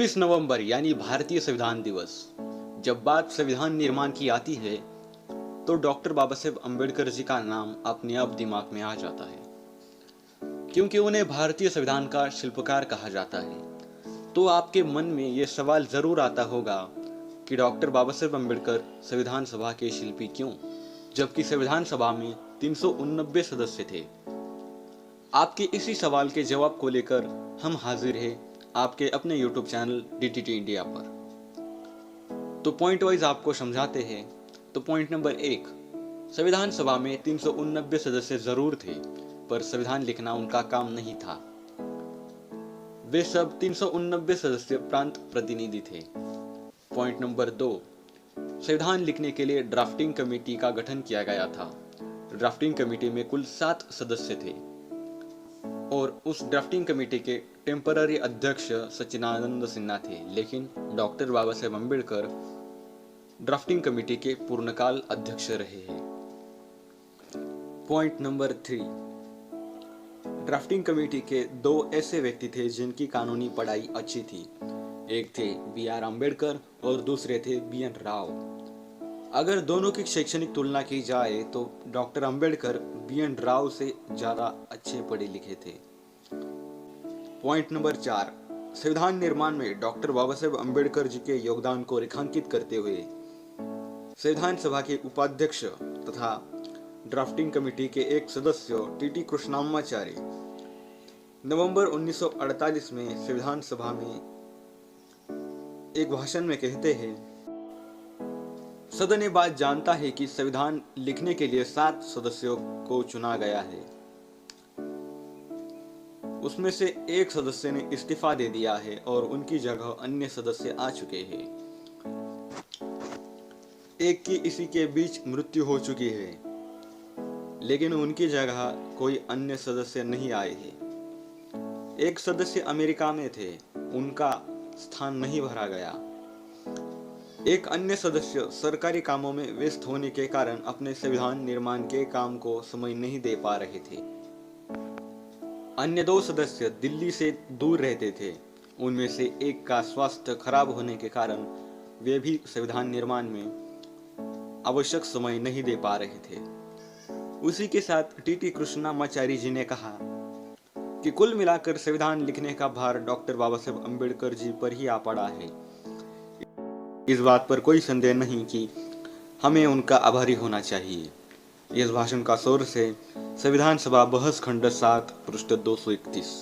26 नवंबर यानी भारतीय संविधान दिवस। जब बात संविधान निर्माण की आती है तो डॉक्टर बाबा साहेब अम्बेडकर जी का नाम अपने आप दिमाग में आ जाता है, क्योंकि उन्हें भारतीय संविधान का शिल्पकार कहा जाता है। तो आपके मन में ये सवाल जरूर आता होगा कि डॉक्टर बाबा साहेब अम्बेडकर संविधान सभा के शिल्पी क्यों, जबकि संविधान सभा में 389 सदस्य थे। आपके इसी सवाल के जवाब को लेकर हम हाजिर हैं आपके अपने YouTube चैनल DTT इंडिया पर। तो पॉइंट वाइज आपको समझाते हैं। तो पॉइंट नंबर 1, संविधान सभा में 389 सदस्य जरूर थे, पर संविधान लिखना उनका काम नहीं था। वे सब 389 सदस्य प्रांत प्रतिनिधि थे। पॉइंट नंबर 2, संविधान लिखने के लिए ड्राफ्टिंग कमेटी का गठन किया गया था। ड्राफ्टिंग कमेटी में कुल 7 सदस्य थे और उस ड्राफ्टिंग कमेटी के टेम्पररी अध्यक्ष सच्चिदानंद सिन्हा थे, लेकिन doctor Baba Saheb Ambedkar drafting committee के पूर्णकाल अध्यक्ष रहे हैं। पॉइंट नंबर 3, ड्राफ्टिंग कमेटी के 2 ऐसे व्यक्ति थे जिनकी कानूनी पढ़ाई अच्छी थी। एक थे BR अम्बेडकर और दूसरे थे BN राव। अगर दोनों की शैक्षणिक तुलना की जाए तो डॉक्टर अम्बेडकर BN राव से ज्यादा अच्छे पढ़े लिखे थे। पॉइंट नंबर 4, संविधान निर्माण में डॉक्टर बाबा साहेब अम्बेडकर जी के योगदान को रेखांकित करते हुए संविधान सभा के उपाध्यक्ष तथा ड्राफ्टिंग कमेटी के एक सदस्य TT कृष्णमाचार्य नवंबर 1948 में संविधान सभा में एक भाषण में कहते हैं, सदन ये बात जानता है कि संविधान लिखने के लिए 7 सदस्यों को चुना गया है। उसमें से एक सदस्य ने इस्तीफा दे दिया है और उनकी जगह अन्य सदस्य आ चुके हैं। एक की इसी के बीच मृत्यु हो चुकी है, लेकिन उनकी जगह कोई अन्य सदस्य नहीं आए हैं। एक सदस्य अमेरिका में थे, उनका स्थान नहीं भरा गया। एक अन्य सदस्य सरकारी कामों में व्यस्त होने के कारण अपने संविधान निर्माण के काम को समय नहीं दे पा रहे थे। अन्य 2 सदस्य दिल्ली से दूर रहते थे। उनमें से एक का स्वास्थ्य खराब होने के कारण वे भी संविधान निर्माण में आवश्यक समय नहीं दे पा रहे थे। उसी के साथ TT कृष्णमाचार्य जी ने कहा कि कुल मिलाकर संविधान लिखने का भार डॉक्टर बाबा साहेब अम्बेडकर जी पर ही आ पड़ा है। इस बात पर कोई संदेह नहीं कि हमें उनका आभारी होना चाहिए। इस भाषण का सोर्स है संविधान सभा बहस खंड 7 पृष्ठ 231।